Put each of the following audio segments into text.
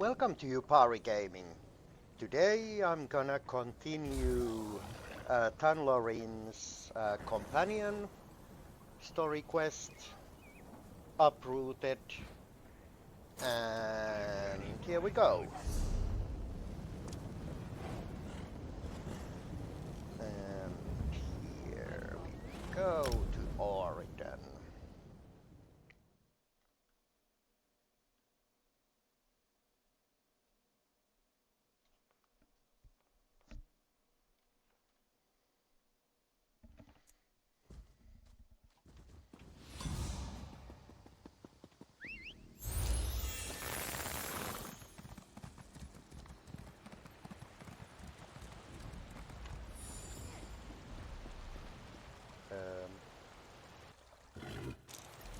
Welcome to Upari Gaming. Today I'm gonna continue Tanlorin's companion story quest, Uprooted, and here we go. And here we go to Oregon.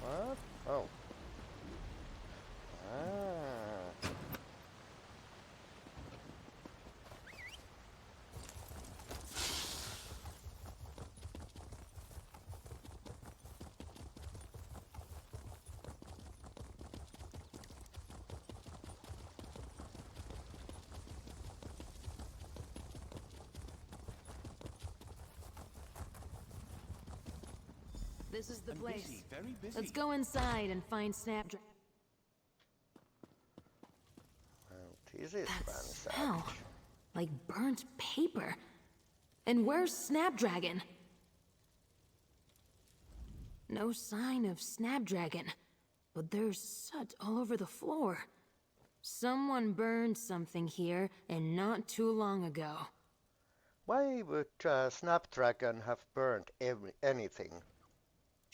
What? Oh. Ah. This is the I'm place. busy, very busy. Let's go inside and find Snapdragon. Well, this is That ransacked. smell, like burnt paper. And where's Snapdragon? No sign of Snapdragon, but there's soot all over the floor. Someone burned something here, and not too long ago. Why would Snapdragon have burned anything?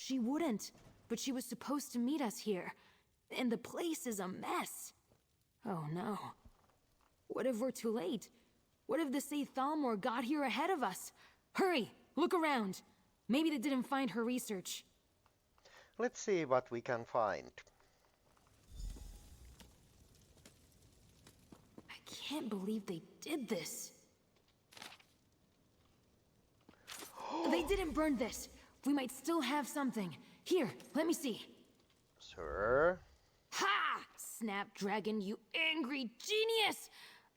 She wouldn't, but she was supposed to meet us here. And the place is a mess. Oh no. What if we're too late? What if the Thalmor got here ahead of us? Hurry, look around. Maybe they didn't find her research. Let's see what we can find. I can't believe they did this. They didn't burn this. We might still have something. Here, let me see. Sir? Ha! Snapdragon, you angry genius!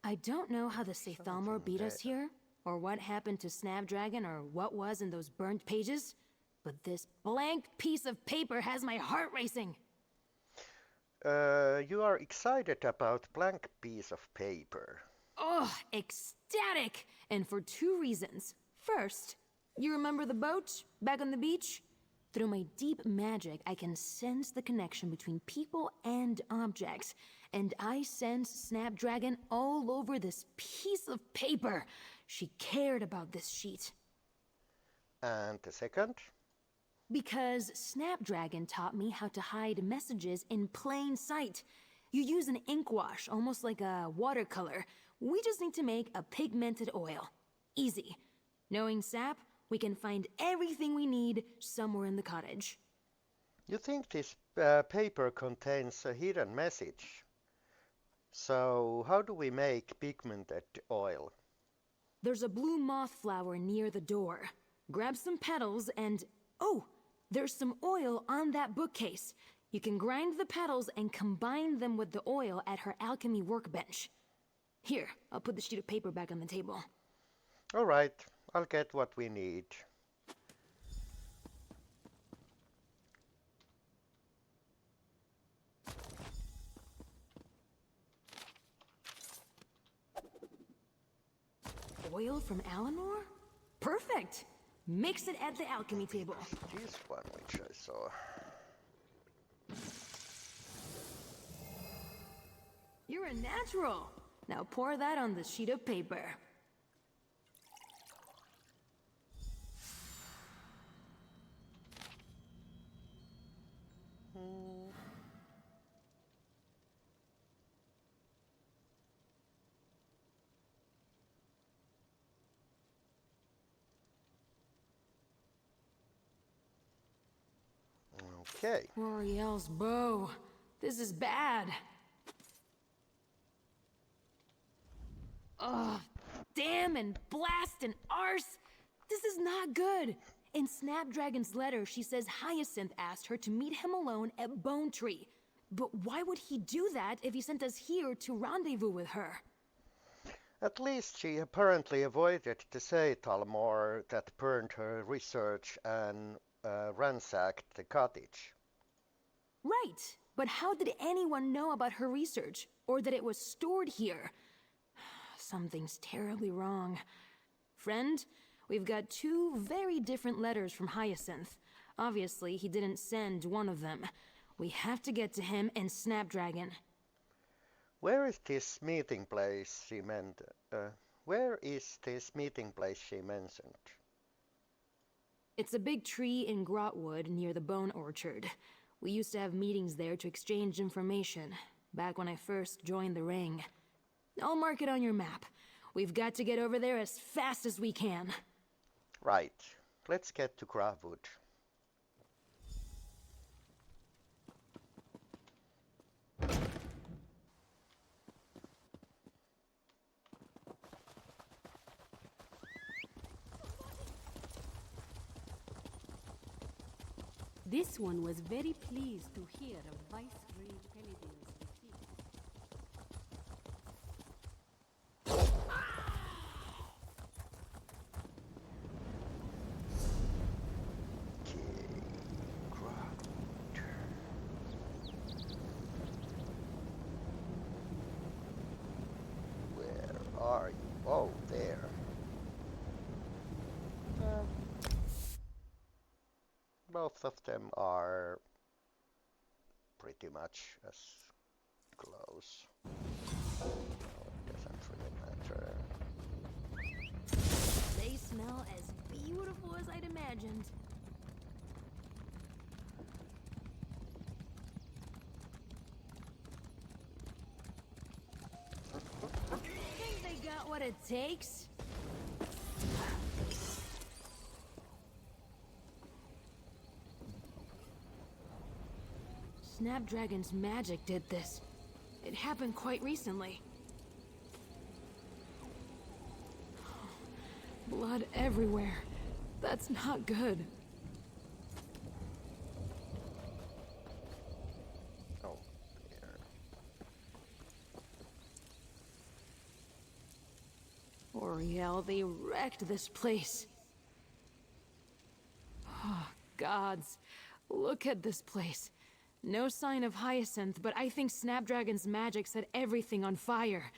I don't know how the Thalmor beat us here, or what happened to Snapdragon, or what was in those burnt pages, but this blank piece of paper has my heart racing. You are excited about blank piece of paper. Oh, ecstatic! And for two reasons. First, you remember the boat back on the beach? Through my deep magic, I can sense the connection between people and objects. And I sense Snapdragon all over this piece of paper. She cared about this sheet. And the second? Because Snapdragon taught me how to hide messages in plain sight. You use an ink wash, almost like a watercolor. We just need to make a pigmented oil. Easy. Knowing Sap, we can find everything we need somewhere in the cottage. You think this paper contains a hidden message? So how do we make pigmented oil? There's a blue moth flower near the door. Grab some petals and... Oh! There's some oil on that bookcase. You can grind the petals and combine them with the oil at her alchemy workbench. Here, I'll put the sheet of paper back on the table. All right, I'll get what we need. Oil from Eleanor? Perfect! Mix it at the alchemy table. This one which I saw. You're a natural. Now pour that on the sheet of paper. Okay. L'Oreal's bow. This is bad. Ugh. Damn and blast and arse. This is not good. In Snapdragon's letter, she says Hyacinth asked her to meet him alone at Bone Tree. But why would he do that if he sent us here to rendezvous with her? At least she apparently avoided the Talmor that burned her research and ransacked the cottage. Right, but how did anyone know about her research, or that it was stored here? Something's terribly wrong. Friend, we've got two very different letters from Hyacinth. Obviously, he didn't send one of them. We have to get to him and Snapdragon. Where is this meeting place she meant? Where is this meeting place she mentioned? It's a big tree in Grotwood near the Bone Orchard. We used to have meetings there to exchange information, back when I first joined the ring. I'll mark it on your map. We've got to get over there as fast as we can. Right. Let's get to Grotwood. This one was very pleased to hear of Viceroy Pelidin's defeat. Okay, Grotwood. Where are you? Oh, there. Both of them are pretty much as close. So it doesn't really matter. They smell as beautiful as I'd imagined. Think they got what it takes? Snapdragon's magic did this. It happened quite recently. Blood everywhere. That's not good. Oh, there. Oriel, they wrecked this place. Oh, gods. Look at this place. No sign of Hyacinth, but I think Snapdragon's magic set everything on fire.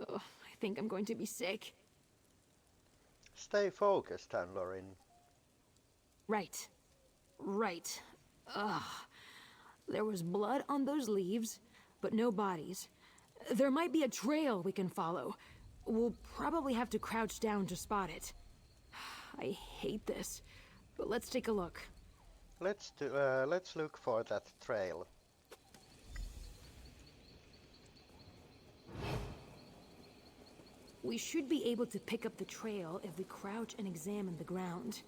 Oh, I think I'm going to be sick. Stay focused, Tanlorin. Right. Right. Ugh. There was blood on those leaves, but no bodies. There might be a trail we can follow. We'll probably have to crouch down to spot it. I hate this, but let's take a look. Let's look for that trail. We should be able to pick up the trail if we crouch and examine the ground.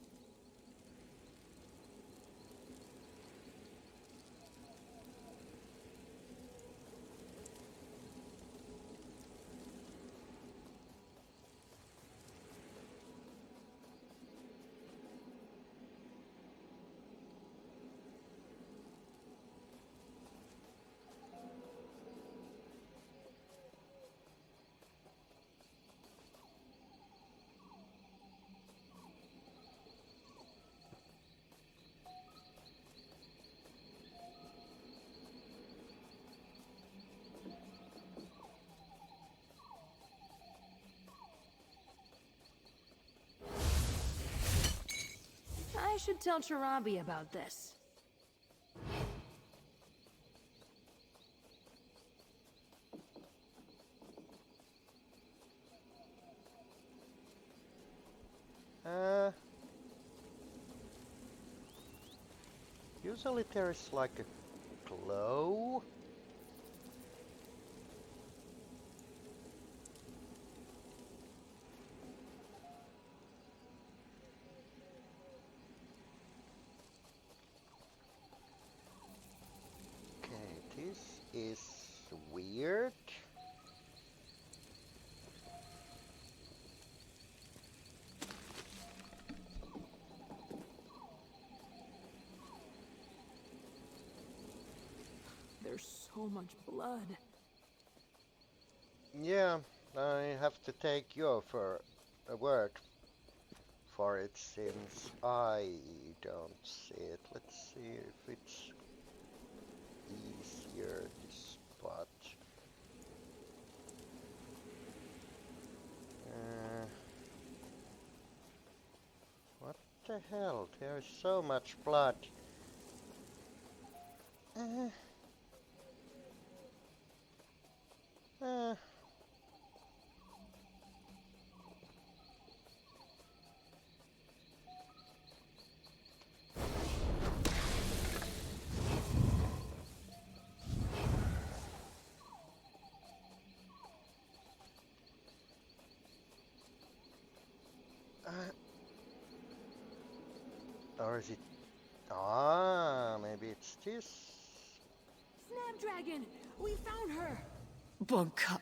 I should tell Charabi about this. Usually there is like a glow. Okay, this is weird. There's so much blood. Yeah, I have to take your for a word for it since I don't see it. Let's see if it's easier to spot. What the hell? There's so much blood. Uh, uh. Or is it? Ah, maybe it's this. Snapdragon! We found her! Bog Cup.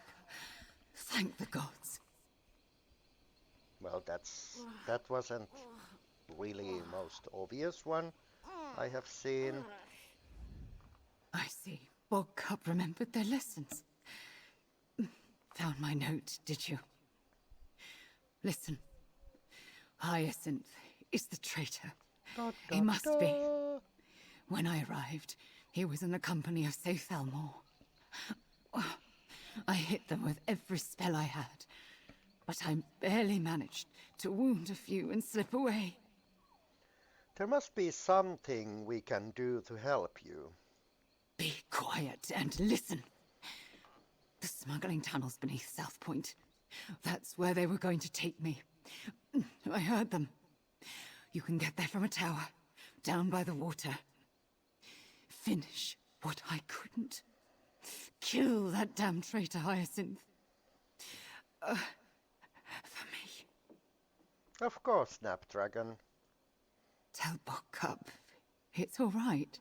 Thank the gods. Well, that wasn't really most obvious one I have seen. I see. Bog Cup remembered their lessons. Found my note, did you? Listen. Hyacinth is the traitor. He must be. When I arrived, he was in the company of Safe Thalmor. I hit them with every spell I had, but I barely managed to wound a few and slip away. There must be something we can do to help you. Be quiet and listen. The smuggling tunnels beneath South Point. That's where they were going to take me. I heard them. You can get there from a tower, down by the water. Finish what I couldn't. Kill that damn traitor Hyacinth. For me. Of course, Snapdragon. Tell Bog Cup it's all right.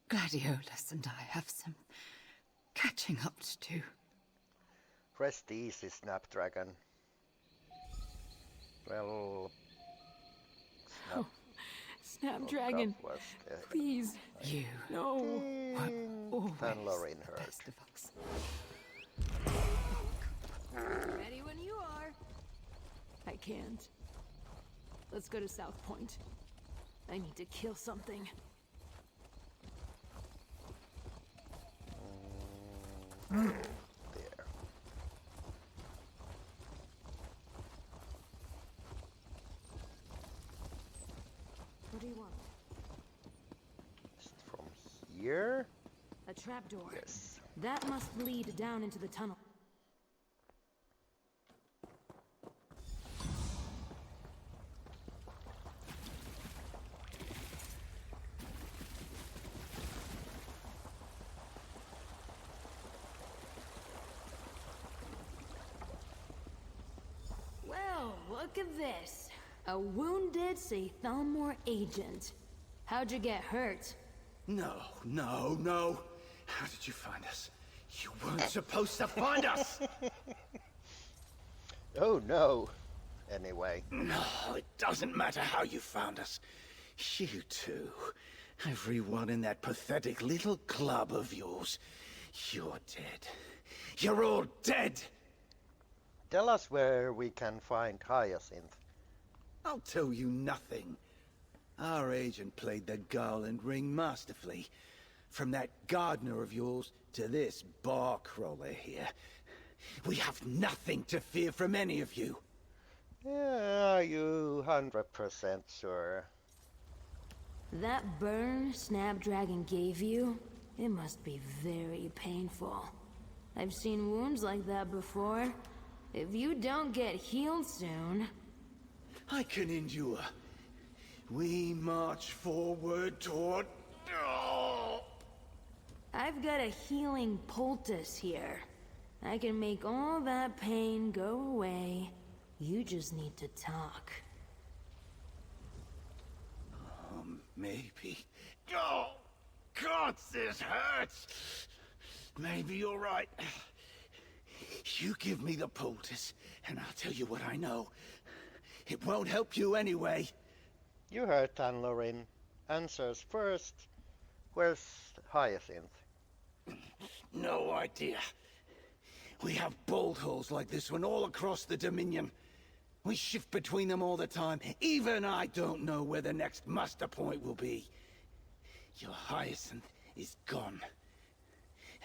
Gladiolus and I have some catching up to do. Rest easy, Snapdragon. Well, Snapdragon, was please. You No. were always Tanlorin the heard. best of us. Ready when you are. I can't. Let's go to South Point. I need to kill something. There. What do you want? Just from here? A trapdoor. Yes. That must lead down into the tunnel. Well, look at this. A wounded Thalmor agent. How'd you get hurt? No. How did you find us? You weren't supposed to find us! Oh no. Anyway. No, it doesn't matter how you found us. You two. Everyone in that pathetic little club of yours. You're dead. You're all dead! Tell us where we can find Hyacinth. I'll tell you nothing. Our agent played the garland ring masterfully. From that gardener of yours to this bar crawler here. We have nothing to fear from any of you. Yeah, are you 100% sure? That burn Snapdragon gave you, it must be very painful. I've seen wounds like that before. If you don't get healed soon... I can endure. We march forward toward... Oh. I've got a healing poultice here. I can make all that pain go away. You just need to talk. Maybe. Oh, God, this hurts. Maybe you're right. You give me the poultice, and I'll tell you what I know. It won't help you anyway. You heard Tanlorin. Answers first. Where's Hyacinth? No idea. We have bolt holes like this one all across the Dominion. We shift between them all the time. Even I don't know where the next muster point will be. Your Hyacinth is gone.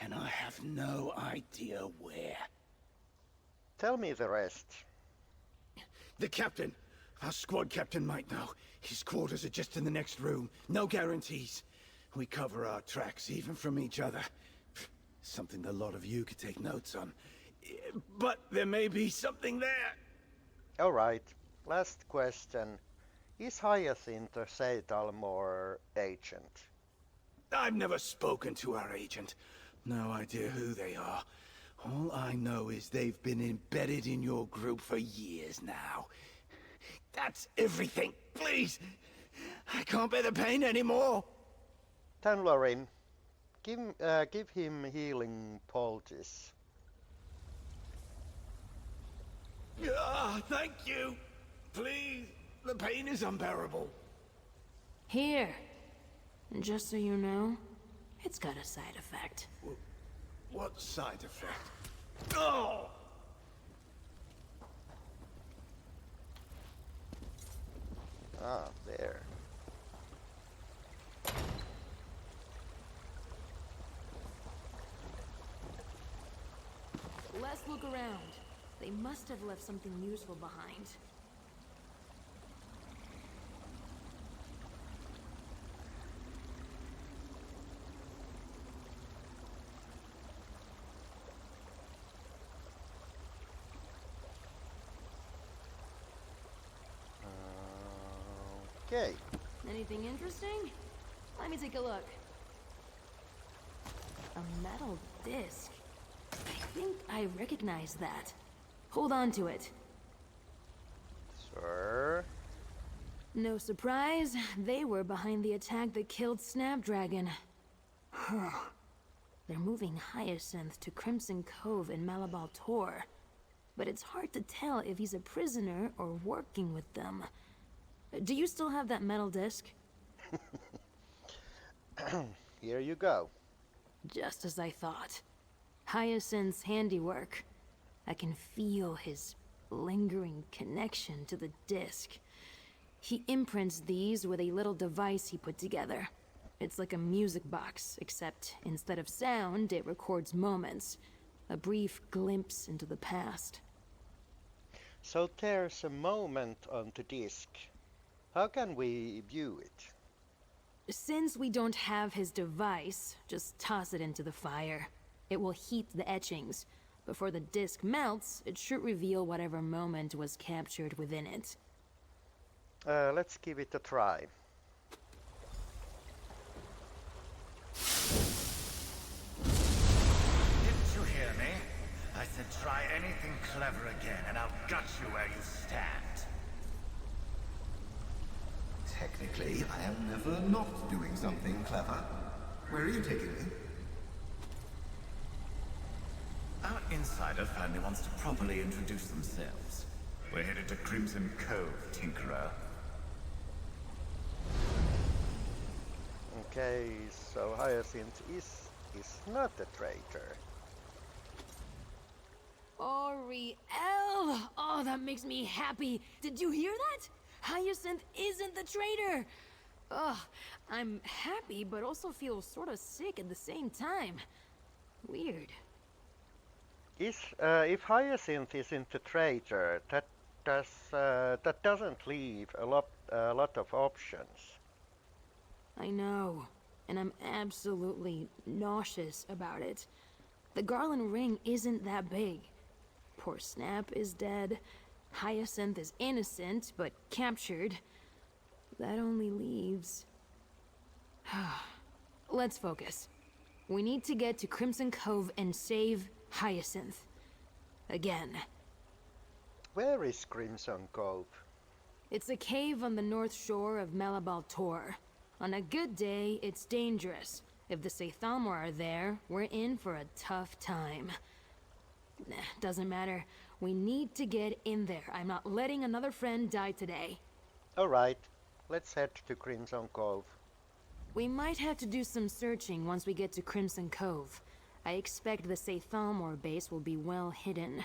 And I have no idea where. Tell me the rest. The captain. Our squad captain might know. His quarters are just in the next room. No guarantees. We cover our tracks, even from each other. Something a lot of you could take notes on. But there may be something there. All right, last question. Is Hyacinth a Talmor agent? I've never spoken to our agent. No idea who they are. All I know is they've been embedded in your group for years now. That's everything. Please! I can't bear the pain anymore! Tanlorin, give him healing poultice. Ah, thank you! Please! The pain is unbearable. Here. And just so you know, it's got a side effect. What side effect? Oh! Ah, there. Let's look around. They must have left something useful behind. Okay. Anything interesting? Let me take a look. A metal disc. I think I recognize that. Hold on to it. Sir. No surprise, they were behind the attack that killed Snapdragon. They're moving Hyacinth to Crimson Cove in Malabal Tor. But it's hard to tell if he's a prisoner or working with them. Do you still have that metal disc? Here you go. Just as I thought. Hyacinth's handiwork. I can feel his lingering connection to the disc. He imprints these with a little device he put together. It's like a music box, except instead of sound, it records moments. A brief glimpse into the past. So there's a moment on the disc. How can we view it? Since we don't have his device, just toss it into the fire. It will heat the etchings. Before the disc melts, it should reveal whatever moment was captured within it. Let's give it a try. Didn't you hear me? I said try anything clever again and I'll gut you where you stand. Technically, I am never not doing something clever. Where are you taking me? Our insider finally wants to properly introduce themselves. We're headed to Crimson Cove, Tinkerer. Okay, so Hyacinth is not a traitor. Oriel! Oh, that makes me happy. Did you hear that? Hyacinth isn't the traitor! Ugh, I'm happy, but also feel sort of sick at the same time. Weird. If Hyacinth isn't a traitor, that doesn't leave a lot of options. I know, and I'm absolutely nauseous about it. The Garland ring isn't that big. Poor Snap is dead. Hyacinth is innocent, but captured. That only leaves... Let's focus. We need to get to Crimson Cove and save Hyacinth. Again. Where is Crimson Cove? It's a cave on the north shore of Malabal Tor. On a good day, it's dangerous. If the Saythalmor are there, we're in for a tough time. Doesn't matter. We need to get in there. I'm not letting another friend die today. Alright, let's head to Crimson Cove. We might have to do some searching once we get to Crimson Cove. I expect the Sathamor base will be well hidden.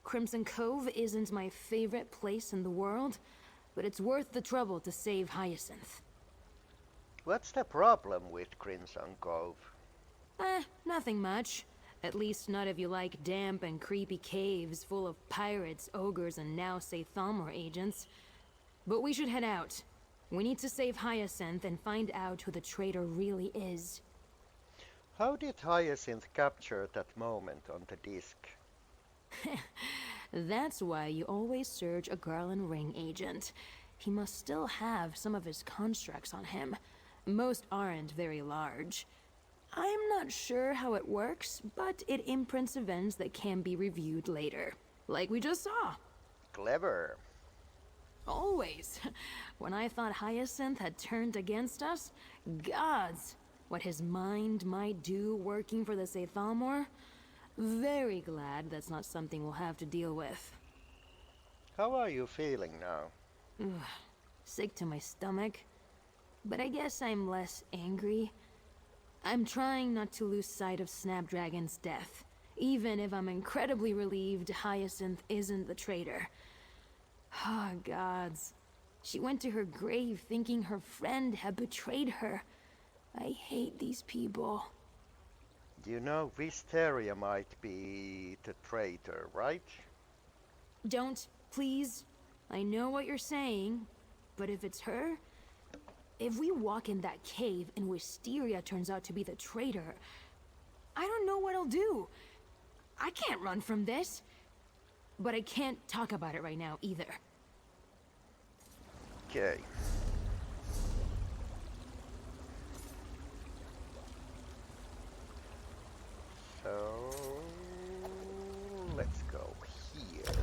Crimson Cove isn't my favorite place in the world, but it's worth the trouble to save Hyacinth. What's the problem with Crimson Cove? Nothing much. At least not if you like damp and creepy caves full of pirates, ogres, and now Sathamor agents. But we should head out. We need to save Hyacinth and find out who the traitor really is. How did Hyacinth capture that moment on the disc? That's why you always search a Garland Ring agent. He must still have some of his constructs on him. Most aren't very large. I'm not sure how it works, but it imprints events that can be reviewed later. Like we just saw. Clever. Always. When I thought Hyacinth had turned against us, gods, what his mind might do working for the Sathamor. Very glad that's not something we'll have to deal with. How are you feeling now? Sick to my stomach. But I guess I'm less angry. I'm trying not to lose sight of Snapdragon's death, even if I'm incredibly relieved Hyacinth isn't the traitor. Ah, gods. She went to her grave thinking her friend had betrayed her. I hate these people. You know Wisteria might be the traitor, right? Don't, please. I know what you're saying, but if it's her... If we walk in that cave and Wisteria turns out to be the traitor, I don't know what I'll do. I can't run from this. But I can't talk about it right now either. Okay. So let's go here.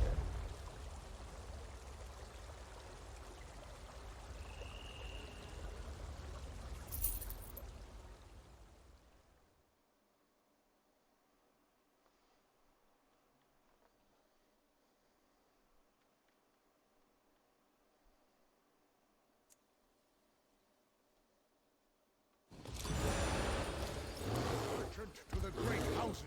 To the great houses.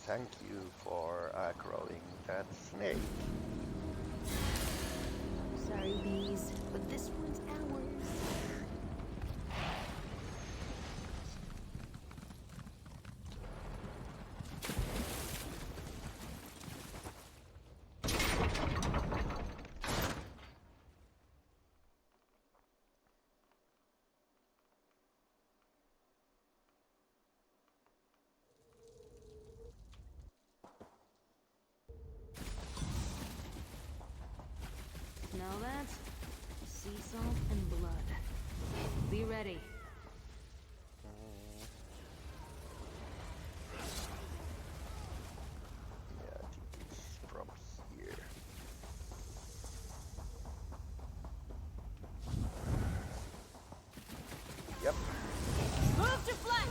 Thank you for aggroing that snake. Sorry, bees, but this one's ours. Smell that? Sea salt and blood. Be ready. Yeah, I think it's from here. Yep. Move to flank!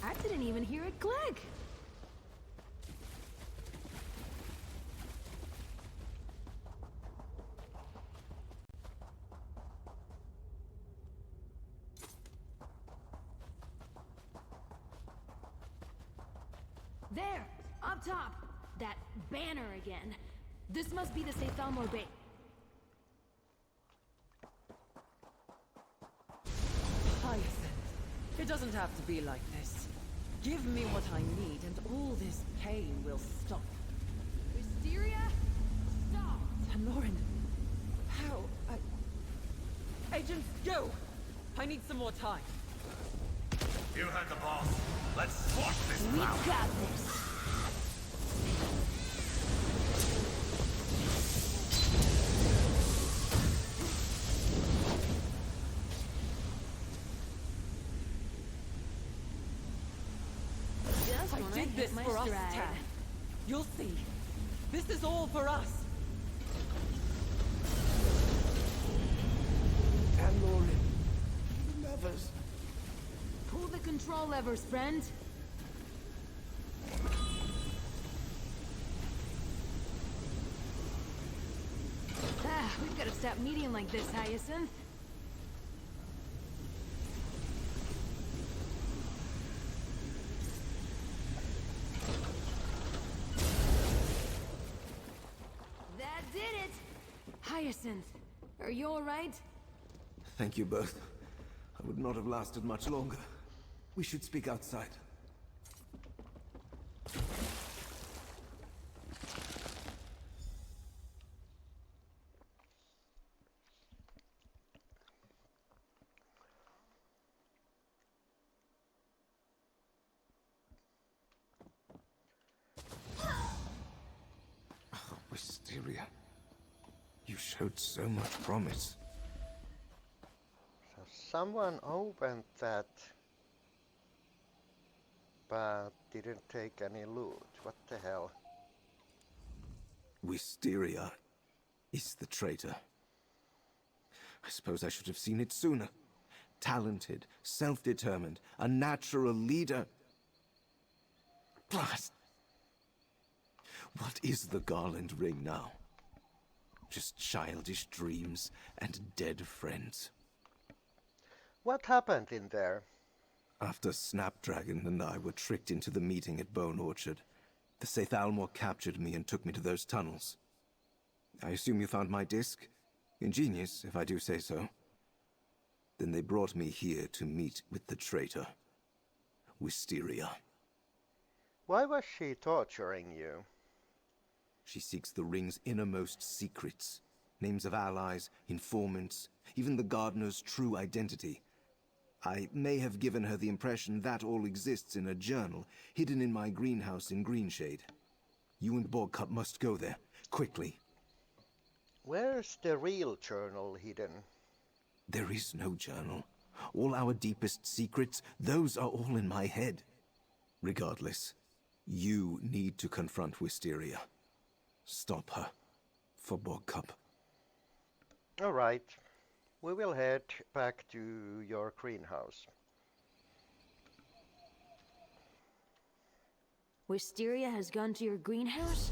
I didn't even hear it click. There, up top. That banner again. This must be the Sathamor base. Hyacinth, it doesn't have to be like this. Give me what I need and all this pain will stop. Wisteria, stop! Tanlorin, how? Agents, go! I need some more time. You heard the boss. Let's squash this We've clown. got this. Just I when did hit this my for us, stride. Tan. You'll see. This is all for us. Tanlorin. The levers. Pull the control levers, friend. We've got to stop meeting like this, Hyacinth. That did it! Hyacinth, are you alright? Thank you both. I would not have lasted much longer. We should speak outside. Oh, Wisteria. You showed so much promise. So someone opened that, but didn't take any loot. What the hell? Wisteria is the traitor. I suppose I should have seen it sooner. Talented, self-determined, a natural leader. Blast! What is the Garland ring now? Just childish dreams and dead friends. What happened in there? After Snapdragon and I were tricked into the meeting at Bone Orchard, the Sethalmor captured me and took me to those tunnels. I assume you found my disc? Ingenious, if I do say so. Then they brought me here to meet with the traitor, Wisteria. Why was she torturing you? She seeks the ring's innermost secrets. Names of allies, informants, even the gardener's true identity. I may have given her the impression that all exists in a journal, hidden in my greenhouse in Greenshade. You and Bogcup must go there, quickly. Where's the real journal hidden? There is no journal. All our deepest secrets, those are all in my head. Regardless, you need to confront Wisteria. Stop her. For Bogcup. All right. We will head back to your greenhouse. Wisteria has gone to your greenhouse?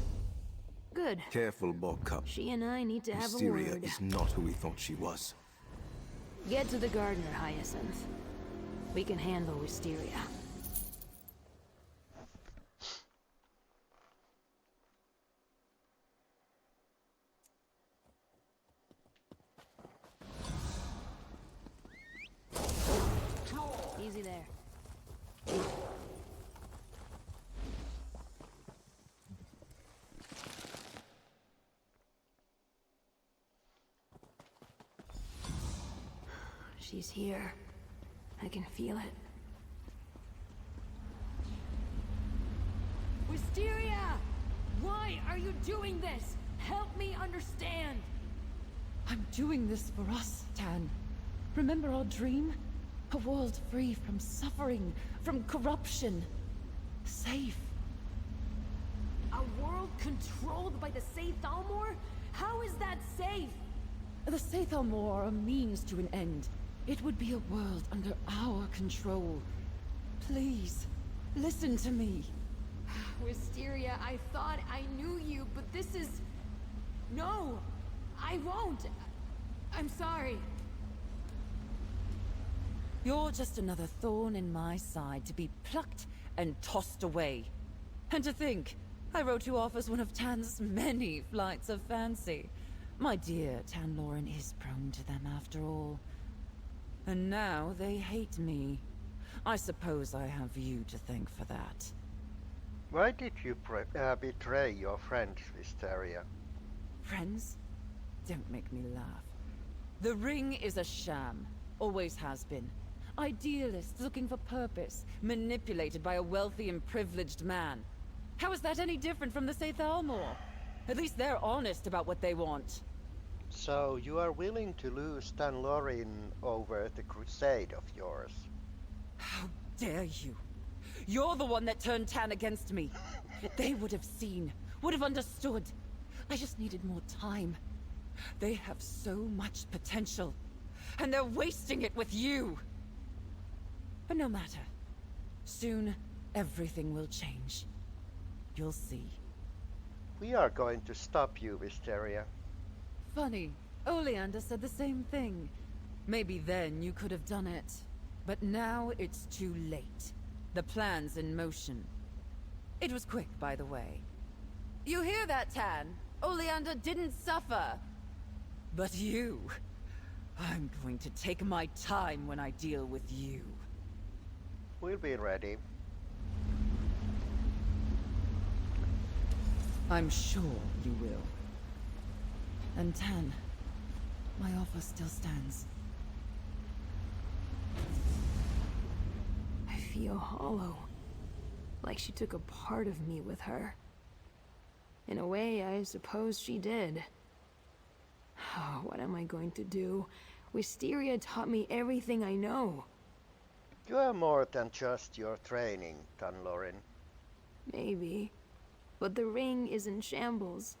Good. Careful, Bogcup. She and I need to have a Wisteria word. is not who we thought she was. Get to the gardener, Hyacinth. We can handle Wisteria. Easy there. She's here. I can feel it. Wisteria! Why are you doing this? Help me understand! I'm doing this for us, Tan. Remember our dream? A world free from suffering, from corruption. Safe. A world controlled by the Sethalmor? How is that safe? The Sethalmor are a means to an end. It would be a world under our control. Please, listen to me. Wisteria, I thought I knew you, but this is... No! I won't! I'm sorry. You're just another thorn in my side to be plucked and tossed away. And to think, I wrote you off as one of Tan's many flights of fancy. My dear Tanlorin is prone to them after all. And now they hate me. I suppose I have you to thank for that. Why did you betray your friend, Wisteria? Friends? Don't make me laugh. The ring is a sham. Always has been. Idealists looking for purpose, manipulated by a wealthy and privileged man. How is that any different from the Saythalmor? At least they're honest about what they want. So you are willing to lose Tanlorin over the crusade of yours? How dare you? You're the one that turned Tan against me. They would have seen, would have understood. I just needed more time. They have so much potential, and they're wasting it with you. But no matter. Soon, everything will change. You'll see. We are going to stop you, Wisteria. Funny, Oleander said the same thing. Maybe then you could have done it. But now it's too late. The plan's in motion. It was quick, by the way. You hear that, Tan? Oleander didn't suffer. But you... I'm going to take my time when I deal with you. We'll be ready. I'm sure you will. And Tan, my offer still stands. I feel hollow. Like she took a part of me with her. In a way, I suppose she did. Oh, what am I going to do? Wisteria taught me everything I know. You are more than just your training, Tanlorin. Maybe. But the ring is in shambles.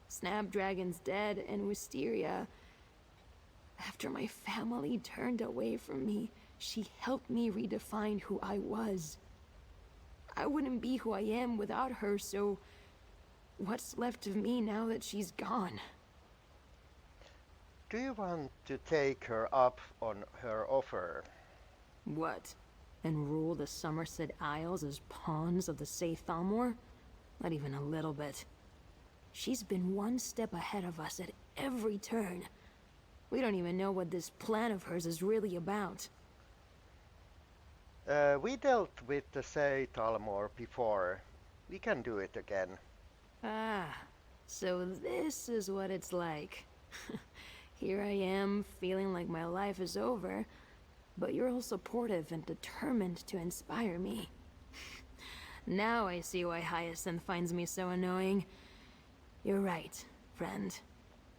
Snapdragon's dead, and Wisteria... After my family turned away from me, she helped me redefine who I was. I wouldn't be who I am without her, so... What's left of me now that she's gone? Do you want to take her up on her offer? What? And rule the Somerset Isles as pawns of the Saythalmor? Not even a little bit. She's been one step ahead of us at every turn. We don't even know what this plan of hers is really about. We dealt with the Saythalmor before. We can do it again. Ah, so this is what it's like. Here I am, feeling like my life is over, but you're all supportive and determined to inspire me. Now I see why Hyacinth finds me so annoying. You're right, friend.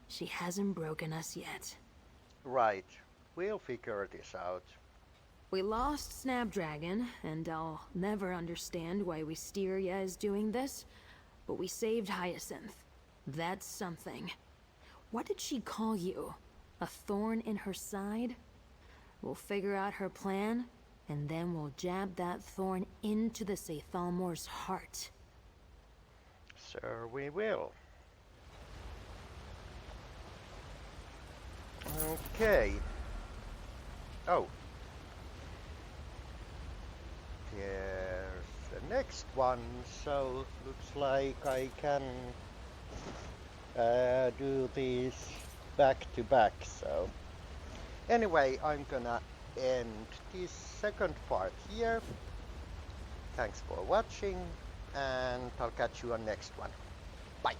She hasn't broken us yet. Right. We'll figure this out. We lost Snapdragon, and I'll never understand why Wisteria is doing this, but we saved Hyacinth. That's something. What did she call you? A thorn in her side? We'll figure out her plan, and then we'll jab that thorn into the Saythalmor's heart. Sir, we will. Okay. Oh. There's the next one, so looks like I can do these back to back, so anyway, I'm gonna end this second part here. Thanks for watching, and I'll catch you on next one. Bye.